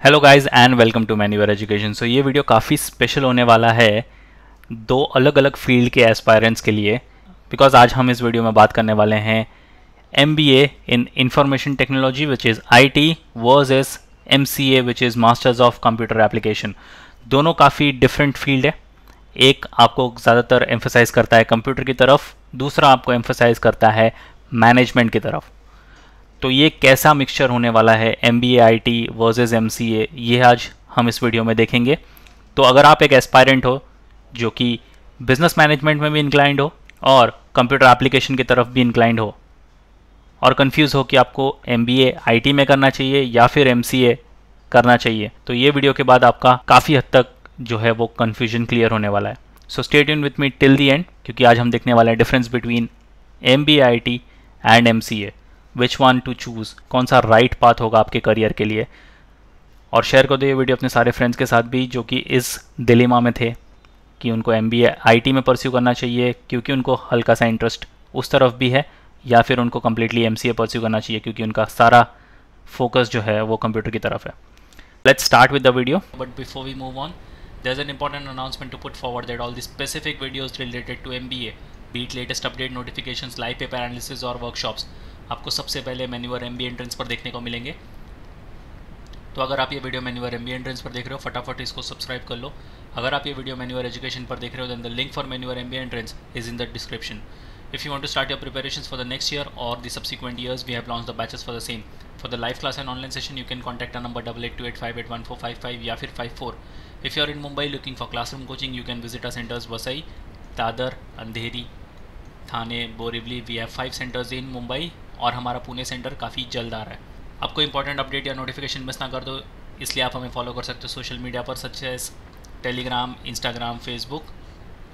Hello guys and welcome to मैन्यूअर education. So ये video काफ़ी स्पेशल होने वाला है दो अलग अलग फील्ड के एस्पायरेंट्स के लिए, बिकॉज आज हम इस वीडियो में बात करने वाले हैं MBA in information technology which is IT versus MCA which is masters of computer application. दोनों काफ़ी डिफरेंट फील्ड है। एक आपको ज़्यादातर एम्फोसाइज करता है कंप्यूटर की तरफ, दूसरा आपको एम्फोसाइज करता है मैनेजमेंट की तरफ। तो ये कैसा मिक्सचर होने वाला है MBA IT वर्सेस MCA, ये आज हम इस वीडियो में देखेंगे। तो अगर आप एक एस्पायरेंट हो जो कि बिजनेस मैनेजमेंट में भी इंक्लाइंड हो और कंप्यूटर एप्लीकेशन की तरफ भी इंक्लाइंड हो और कंफ्यूज हो कि आपको MBA IT में करना चाहिए या फिर MCA करना चाहिए, तो ये वीडियो के बाद आपका काफ़ी हद तक जो है वो कन्फ्यूजन क्लियर होने वाला है। So stay tune with me till the and, क्योंकि आज हम देखने वाले हैं difference between MBA IT and MCA, which one two choose, कौन सा राइट पाथ होगा आपके करियर के लिए। और शेयर कर दो ये वीडियो अपने सारे फ्रेंड्स के साथ भी जो कि इस डिलेमा में थे कि उनको MBA IT में परस्यू करना चाहिए क्योंकि उनको हल्का सा इंटरेस्ट उस तरफ भी है, या फिर उनको कम्प्लीटली MCA परस्यू करना चाहिए क्योंकि उनका सारा फोकस जो है वो कंप्यूटर की तरफ है। Let's start with the video, but before we move on there's an important announcement to put forward that all the specific videos related to MBA, be it latest update notifications, live paper analysis और workshops, आपको सबसे पहले manure MBA entrance पर देखने को मिलेंगे। तो अगर आप ये वीडियो मैन्यूअर MBA एंट्रेंस पर देख रहे हो, फटाफट इसको सब्सक्राइब कर लो। अगर आप ये वीडियो मैन्यूअर एजुकेशन पर देख रहे हो, then the link for manual MBA entrance is in the description. If you want to start your preparations for the next year or the subsequent years, we have launched the batches for the same. For the live class and online session, you can contact our number 8828581455 या फिर 54. If you are in Mumbai looking for classroom coaching, you can visit our centers Vasai, Dadar, Andheri, Thane, Borivali. We have 5 centers in Mumbai और हमारा Pune centre काफ़ी जल्द आ रहा है। आपको important update या नोटिफिकेशन मिस ना कर दो, इसलिए आप हमें फॉलो कर सकते हो सोशल मीडिया पर, such as Telegram, Instagram, Facebook.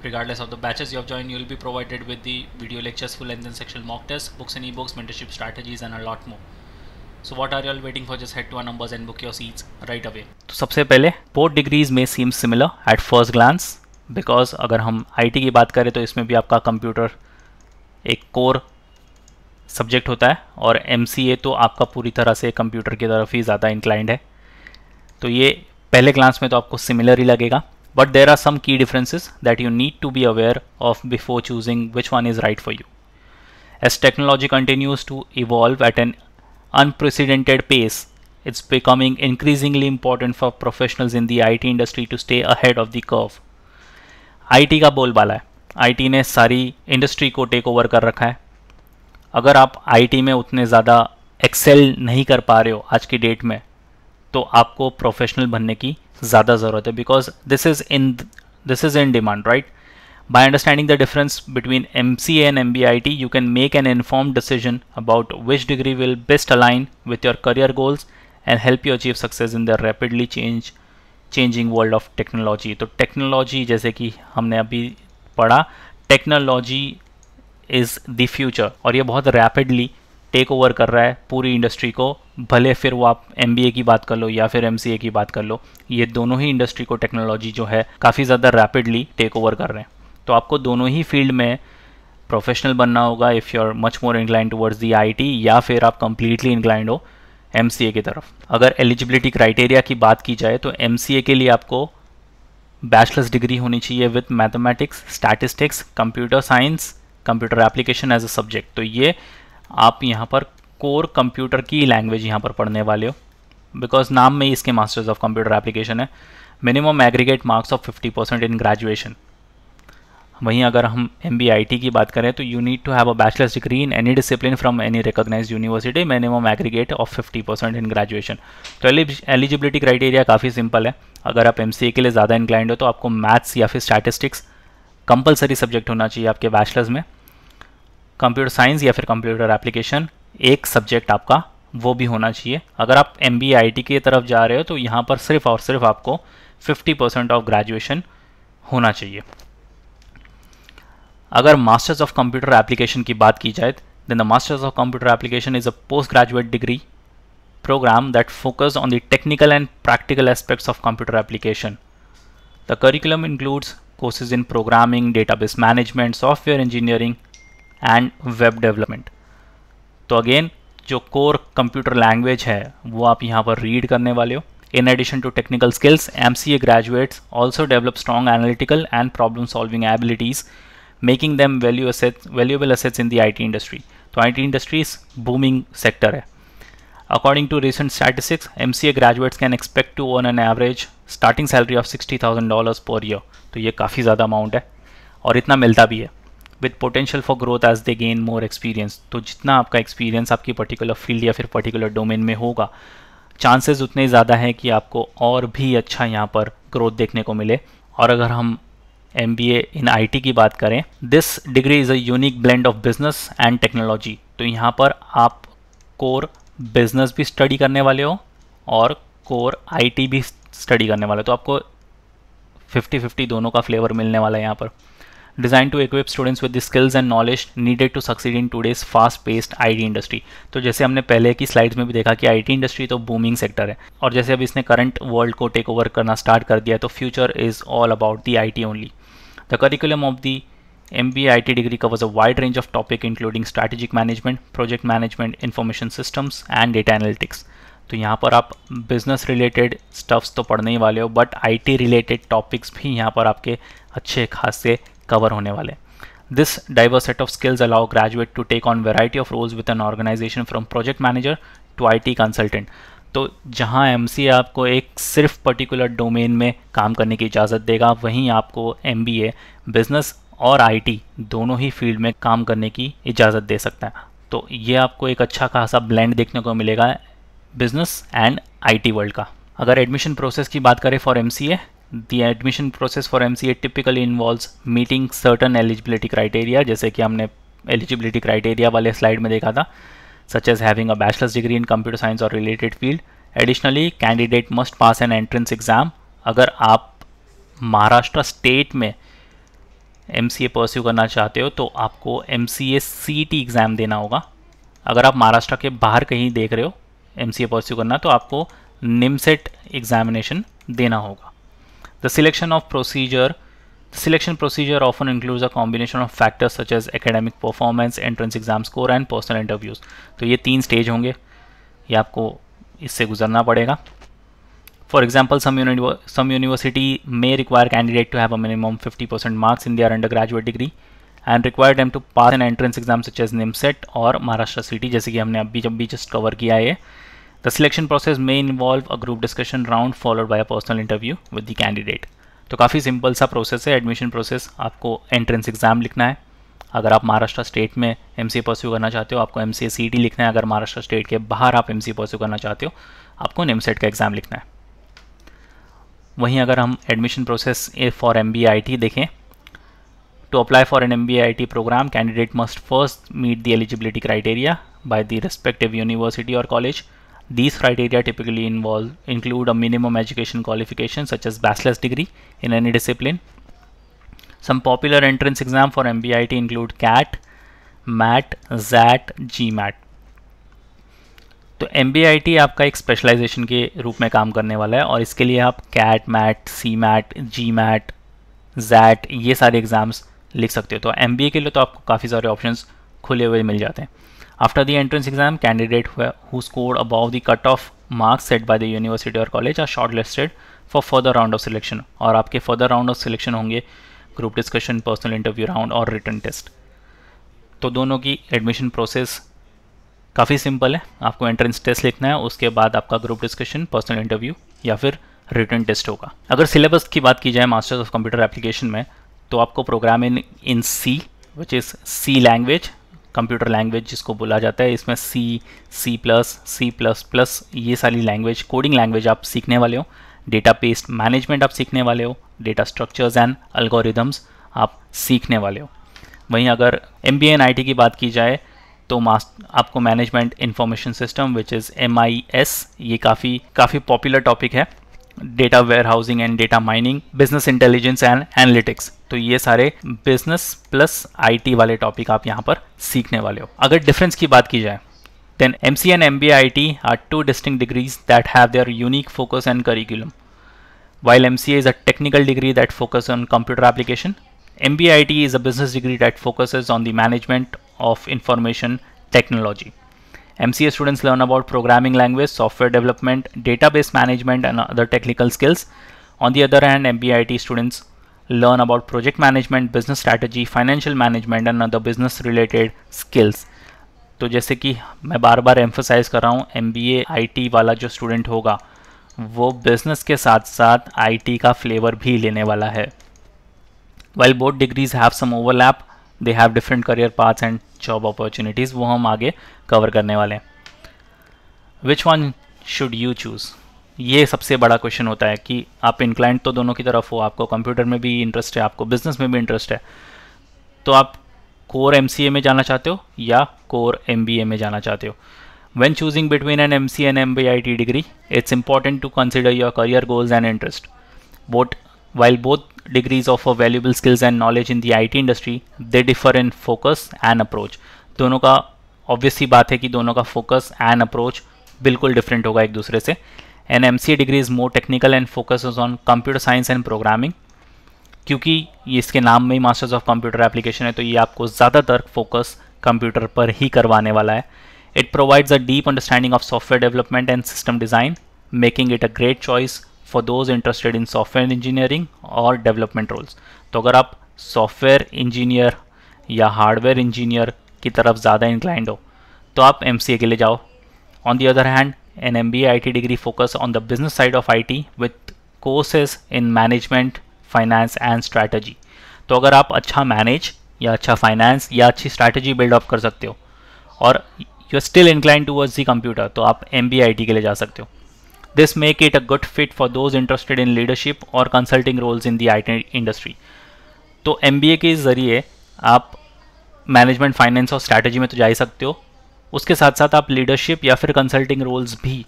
Regardless of the batches you have joined, you will be provided with the video lectures, full length and sectional mock tests, books and ebooks, mentorship strategies and a lot more. So what are you all waiting for? Just head to our numbers and book your seats right away. तो सबसे पहले both degrees may seem similar at first glance, because अगर हम IT की बात करें तो इसमें भी आपका कंप्यूटर एक कोर सब्जेक्ट होता है और MCA तो आपका पूरी तरह से कंप्यूटर की तरफ ही ज़्यादा इंक्लाइंड है। तो ये पहले ग्लांस में तो आपको सिमिलर ही लगेगा, but there are some key differences that you need to be aware of before choosing which one is right for you. As technology continues to evolve at an unprecedented pace, it's becoming increasingly important for professionals in the IT industry to stay ahead of the curve. IT का बोलबाला है, IT ने सारी industry को take over कर रखा है। अगर आप IT में उतने ज़्यादा एक्सेल नहीं कर पा रहे हो आज की डेट में, तो आपको प्रोफेशनल बनने की ज़्यादा ज़रूरत है, because this is in demand, right? By understanding the difference between MCA and MBA IT, you can make an informed decision about which degree will best align with your career goals and help you achieve success in the rapidly changing world of technology. तो technology, जैसे कि हमने अभी पढ़ा, technology is the future और ये बहुत rapidly take over कर रहा है पूरी इंडस्ट्री को। भले फिर वो आप MBA की बात कर लो या फिर MCA की बात कर लो, ये दोनों ही इंडस्ट्री को टेक्नोलॉजी जो है काफ़ी ज़्यादा रैपिडली टेक ओवर कर रहे हैं। तो आपको दोनों ही फील्ड में प्रोफेशनल बनना होगा if you are much more inclined towards the IT, या फिर आप कम्प्लीटली इंक्लाइंड हो MCA की तरफ। अगर एलिजिबिलिटी क्राइटेरिया की बात की जाए तो MCA के लिए आपको बैचलर्स डिग्री होनी चाहिए with mathematics, statistics, computer science, computer application as a subject. तो ये आप यहाँ पर कोर कंप्यूटर की लैंग्वेज यहाँ पर पढ़ने वाले हो, बिकॉज नाम में ही इसके मास्टर्स ऑफ कंप्यूटर एप्लीकेशन है। Minimum aggregate marks of 50% in graduation. वहीं अगर हम MBA IT की बात करें तो you need to have a bachelors degree in any discipline from any recognised university, minimum aggregate of 50% in graduation. तो eligibility criteria काफ़ी सिंपल है। अगर आप MCA के लिए ज़्यादा इंक्लाइंड हो तो आपको मैथ्स या फिर स्टैटिस्टिक्स कंपलसरी सब्जेक्ट होना चाहिए आपके बैचलर्स में। कंप्यूटर साइंस या फिर कंप्यूटर एप्लीकेशन एक सब्जेक्ट आपका वो भी होना चाहिए। अगर आप MBA IT की तरफ जा रहे हो तो यहाँ पर सिर्फ और सिर्फ आपको 50% ऑफ ग्रेजुएशन होना चाहिए। अगर मास्टर्स ऑफ कंप्यूटर एप्लीकेशन की बात की जाए, then the masters of computer application is a post graduate degree program that focus on the technical and practical aspects of computer application. The curriculum includes courses in programming, database management, software engineering and web development. तो again जो core computer language है वो आप यहाँ पर read करने वाले हो। In addition to technical skills, MCA graduates also develop strong analytical and problem-solving abilities, making them valuable assets in the IT industry. तो IT industry booming sector है. According to recent statistics, MCA graduates can expect to earn an average starting salary of $60,000 per year. तो ये काफ़ी ज़्यादा amount है और इतना मिलता भी है. With potential for growth as they gain more experience. तो जितना आपका एक्सपीरियंस आपकी पर्टिकुलर फील्ड या फिर पर्टिकुलर डोमेन में होगा, चांसेस उतने ज़्यादा हैं कि आपको और भी अच्छा यहाँ पर ग्रोथ देखने को मिले. और अगर हम MBA इन IT की बात करें, this degree is a unique blend of business and technology. तो यहाँ पर आप कोर बिजनेस भी स्टडी करने वाले हो और कोर IT भी स्टडी करने वाले हो. तो आपको 50-50 दोनों का फ्लेवर मिलने वाला है यहाँ पर. Designed to equip students with the skills and knowledge needed to succeed in today's fast-paced IT industry. तो जैसे हमने पहले की स्लाइड्स में भी देखा कि IT इंडस्ट्री तो बूमिंग सेक्टर है और जैसे अब इसने करंट वर्ल्ड को टेक ओवर करना स्टार्ट कर दिया, तो future is all about the IT only. The curriculum of the MBA IT degree covers a wide range of topic including strategic management, project management, information systems and data analytics. तो यहाँ पर आप business related stuffs तो पढ़ने ही वाले हो, but IT related topics भी यहाँ पर आपके अच्छे खासे कवर होने वाले. This diverse set of skills allow graduate to take on variety of roles with an organisation from project manager to IT consultant. तो जहाँ MCA आपको एक सिर्फ पर्टिकुलर डोमेन में काम करने की इजाज़त देगा, वहीं आपको MBA बिजनेस और IT दोनों ही फील्ड में काम करने की इजाज़त दे सकता है. तो ये आपको एक अच्छा खासा ब्लेंड देखने को मिलेगा बिजनेस एंड IT वर्ल्ड का. अगर एडमिशन प्रोसेस की बात करें for MCA, the admission process for MCA typically involves meeting certain eligibility criteria, जैसे कि हमने eligibility criteria वाले स्लाइड में देखा था, such as having a bachelor's degree in computer science or related field. Additionally, candidate must pass an entrance exam. अगर आप Maharashtra state में MCA परस्यू करना चाहते हो तो आपको MCA CET एग्ज़ाम देना होगा. अगर आप महाराष्ट्र के बाहर कहीं देख रहे हो MCA परस्यू करना, तो आपको NIMSET एग्जामिनेशन देना होगा. The selection procedure often includes a combination of factors such as academic performance, entrance exam score and personal interviews. तो ये 3 स्टेज होंगे, ये आपको इससे गुजरना पड़ेगा. For example, some university may require candidate to have a minimum 50% marks in their undergraduate degree and require them to pass an entrance exam such as NIMSET और Maharashtra CET, जैसे कि हमने अभी जस्ट कवर किया है. The selection process may involve a group discussion round followed by a personal interview with the candidate. तो काफ़ी simple सा प्रोसेस है एडमिशन प्रोसेस. आपको एंट्रेंस एग्ज़ाम लिखना है. अगर आप महाराष्ट्र स्टेट में MCA परस्यू करना चाहते हो, आपको MCA CET लिखना है. अगर महाराष्ट्र स्टेट के बाहर आप MCA परस्यू करना चाहते हो, आपको NIMSET का एग्ज़ाम लिखना है. वहीं अगर हम admission process for MBA IT देखें, to apply for an MBA IT program, candidate must first meet the eligibility criteria by the respective university or college. These criteria typically include a minimum education qualification such as bachelor's degree in any discipline. Some popular entrance exam for MBA IT include CAT, MAT, ZAT, GMAT. तो MBA IT आपका एक specialisation के रूप में काम करने वाला है और इसके लिए आप CAT, MAT, CMAT, GMAT, ZAT ये सारे एग्जाम्स लिख सकते हो. तो MBA के लिए तो आपको काफ़ी सारे ऑप्शंस खुले हुए मिल जाते हैं. After the entrance exam, candidate who scored above the cutoff marks set by the university or college are shortlisted for further round of selection. और आपके further round of selection होंगे group discussion, personal interview round और written test. तो दोनों की admission process काफ़ी simple है. आपको एंट्रेंस टेस्ट लिखना है, उसके बाद आपका ग्रुप डिस्कशन, पर्सनल इंटरव्यू या फिर रिटन टेस्ट होगा. अगर सिलेबस की बात की जाए मास्टर्स ऑफ कंप्यूटर एप्लीकेशन में, तो आपको programming in C which is C language, computer language जिसको बोला जाता है. इसमें C, C++, ये सारी लैंग्वेज, कोडिंग लैंग्वेज आप सीखने वाले हो. डेटाबेस मैनेजमेंट आप सीखने वाले हो. डेटा स्ट्रक्चर्स एंड एल्गोरिदम्स आप सीखने वाले हो. वहीं अगर MBA इन IT की बात की जाए तो आपको management information system which is MIS, ये काफ़ी पॉपुलर टॉपिक है. Data warehousing and data mining, business intelligence and analytics, तो ये सारे बिजनेस प्लस IT वाले टॉपिक आप यहाँ पर सीखने वाले हो. अगर डिफरेंस की बात की जाए, then MCA and MBA IT are two distinct degrees that have their unique focus and curriculum. While MCA is a technical degree that focuses on computer application, MBA IT is a business degree that focuses on the management of information technology. MCA students learn about programming language, software development, database management and other technical skills. On the other hand, MBA IT students learn about project management, business strategy, financial management and other business related skills. तो जैसे कि मैं बार बार emphasise कर रहा हूँ, MBA IT वाला जो student होगा वो बिजनेस के साथ साथ IT का फ्लेवर भी लेने वाला है. While both degrees have some overlap, they have different career paths and job opportunities. वो हम आगे कवर करने वाले हैं. Which one should you choose? ये सबसे बड़ा क्वेश्चन होता है कि आप इंक्लाइंड तो दोनों की तरफ हो, आपको कंप्यूटर में भी इंटरेस्ट है, आपको बिजनेस में भी इंटरेस्ट है, तो आप कोर MCA में जाना चाहते हो या कोर MBA में जाना चाहते हो. When choosing between an MCA and MBA IT degree, it's important to consider your career goals and interest. While both degrees offer valuable skills and knowledge in the IT industry, they differ in focus and approach. दोनों का obvious सी बात है कि दोनों का focus and approach बिल्कुल different होगा एक दूसरे से. An MCA degree is more technical and focuses on computer science and programming. क्योंकि ये इसके नाम में ही मास्टर्स ऑफ कंप्यूटर एप्लीकेशन है, तो ये आपको ज़्यादातर फोकस कंप्यूटर पर ही करवाने वाला है. It provides a deep understanding of software development and system design, making it a great choice for those interested in software engineering और डेवलपमेंट रोल्स. तो अगर आप सॉफ्टवेयर इंजीनियर या हार्डवेयर इंजीनियर की तरफ ज़्यादा इंक्लाइंड हो तो आप MCA के लिए जाओ. On the other hand, an MBA IT degree focus on the business side of IT with courses in management, finance and strategy. तो अगर आप अच्छा मैनेज या अच्छा फाइनेंस या अच्छी स्ट्रैटेजी बिल्डअप कर सकते हो और you are still inclined towards the computer, तो आप MBA IT के लिए जा सकते हो. This make it a good fit for those interested in leadership और consulting roles in the IT industry. तो MBA के ज़रिए आप मैनेजमेंट, फाइनेंस और स्ट्रैटेजी में तो जा ही सकते हो, उसके साथ साथ आप लीडरशिप या फिर कंसल्टिंग रोल्स भी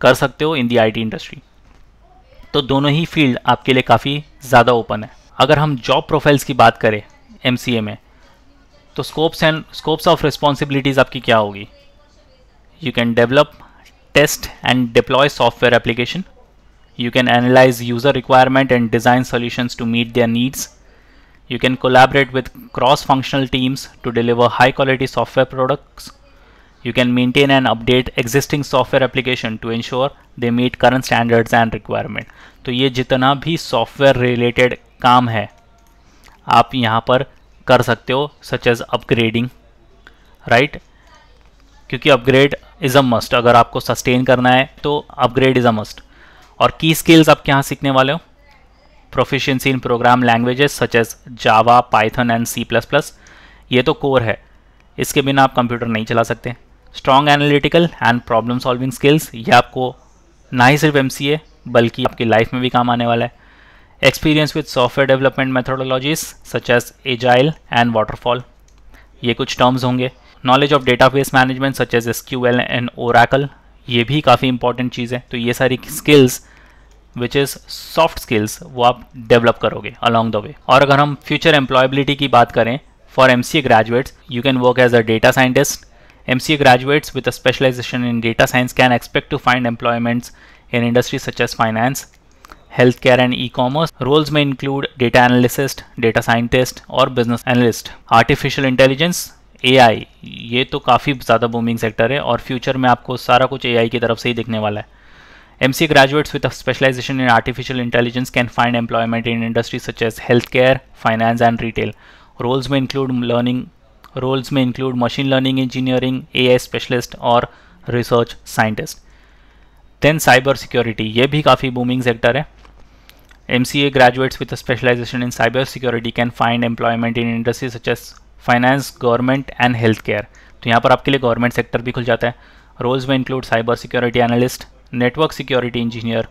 कर सकते हो इन द IT इंडस्ट्री. तो दोनों ही फील्ड आपके लिए काफ़ी ज़्यादा ओपन है. अगर हम जॉब प्रोफाइल्स की बात करें MCA में, तो स्कोप्स ऑफ रिस्पॉन्सिबिलिटीज़ आपकी क्या होगी? You can develop, test and deploy software application. You can analyse user requirement and design solutions to meet their needs. You can collaborate with cross functional teams to deliver high quality software products. You can maintain and update existing software application to ensure they meet current standards and requirement. तो ये जितना भी software related काम है आप यहाँ पर कर सकते हो, सच एज अपग्रेडिंग, राइट? क्योंकि अपग्रेड इज़ अ मस्ट. अगर आपको सस्टेन करना है तो अपग्रेड इज़ अ मस्ट. और की स्किल्स आप यहाँ सीखने वाले हो, proficiency in program languages such as Java, Python and C++. ये तो कोर है, इसके बिना आप कंप्यूटर नहीं चला सकते. Strong analytical and problem solving skills, ये आपको ना ही सिर्फ MCA बल्कि आपकी लाइफ में भी काम आने वाला है. Experience with software development methodologies such as agile and waterfall, ये कुछ टर्म्स होंगे. Knowledge of database management such as SQL and Oracle, ये भी काफ़ी इंपॉर्टेंट चीज़ है. तो ये सारी skills which is soft skills वो आप डेवलप करोगे अलॉन्ग द वे. और अगर हम फ्यूचर एम्प्लॉयबिलिटी की बात करें, for MCA graduates, you can work as a data scientist. MCA graduates with a specialization in data science can expect to find employments in industries such as finance, healthcare and e-commerce. Roles may include data analyst, data scientist और business analyst. Artificial intelligence, AI, ये तो काफ़ी ज़्यादा booming sector है और future में आपको सारा कुछ AI की तरफ से ही दिखने वाला है. MCA graduates with a specialization in artificial intelligence can find employment in industries such as healthcare, finance and retail. Roles may include machine learning engineering, AI specialist और research scientist. Then cyber security, ये भी काफ़ी booming sector है. MCA graduates with a specialization in cyber security can find employment in industries such as finance, government and healthcare. तो यहाँ पर आपके लिए गवर्नमेंट सेक्टर भी खुल जाता है. Roles may include cyber security analyst, network security engineer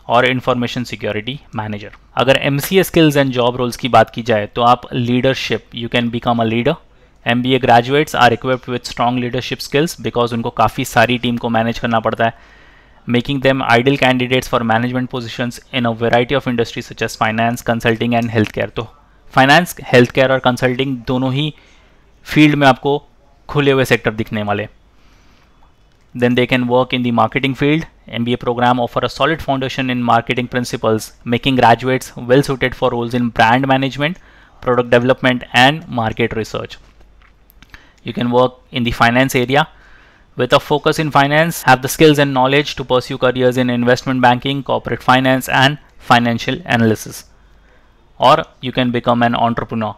और इंफॉर्मेशन सिक्योरिटी मैनेजर. अगर MCA skills and job roles की बात की जाए तो आप leadership, you can become a leader. MBA graduates are equipped with strong leadership skills because उनको काफ़ी सारी टीम को मैनेज करना पड़ता है, making them ideal candidates for management positions in a variety of industry such as finance, consulting and health care. तो finance, health care और consulting दोनों ही फील्ड में आपको खुले हुए सेक्टर दिखने वाले. Then they can work in the marketing field. MBA program offer a solid foundation in marketing principles, making graduates well suited for roles in brand management, product development and market research. You can work in the finance area. with a focus in finance, have the skills and knowledge to pursue careers in investment banking, corporate finance, and financial analysis. Or you can become an entrepreneur.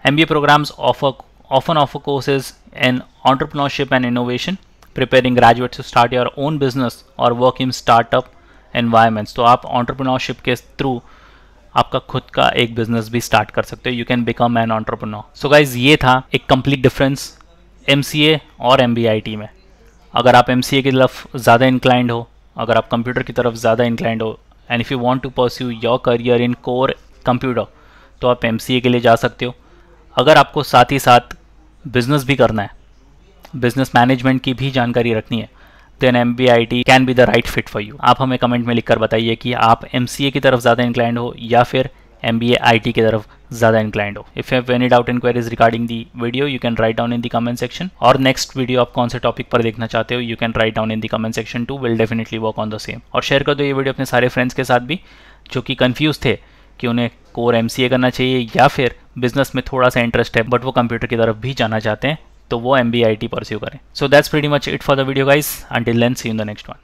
MBA programs often offer courses in entrepreneurship and innovation, preparing graduates to start your own business or work in startup environments. तो आप entrepreneurship के through आपका खुद का एक business भी start कर सकते हो. You can become an entrepreneur. So guys, ये था एक कंप्लीट डिफरेंस MCA और MBA में. अगर आप MCA की तरफ ज़्यादा इंक्लाइंड हो, अगर आप कंप्यूटर की तरफ ज़्यादा इंक्लाइंड हो, and if you want to pursue your career in core computer, तो आप MCA के लिए जा सकते हो. अगर आपको साथ ही साथ बिजनेस भी करना है, बिजनेस मैनेजमेंट की भी जानकारी रखनी है, then MBA can be the right fit for you. आप हमें कमेंट में लिखकर बताइए कि आप MCA की तरफ ज़्यादा इंक्लाइंड हो या फिर MBA IT की तरफ ज़्यादा इंक्लाइंड हो. If you have any doubt inquiries regarding the video, you can write down in the comment section. और नेक्स्ट वीडियो आप कौन से टॉपिक पर देखना चाहते हो, you can write down in the comment section too. Will definitely work on the same. और share कर दो ये वीडियो अपने सारे फ्रेंड्स के साथ भी जो कि कन्फ्यूज थे कि उन्हें कोर MCA करना चाहिए या फिर बिजनेस में थोड़ा सा इंटरेस्ट है बट वो कंप्यूटर की तरफ भी जाना चाहते हैं, तो वो MBA IT परस्यू करें. So that's pretty much it for the video guys. Until then, see you in the next one.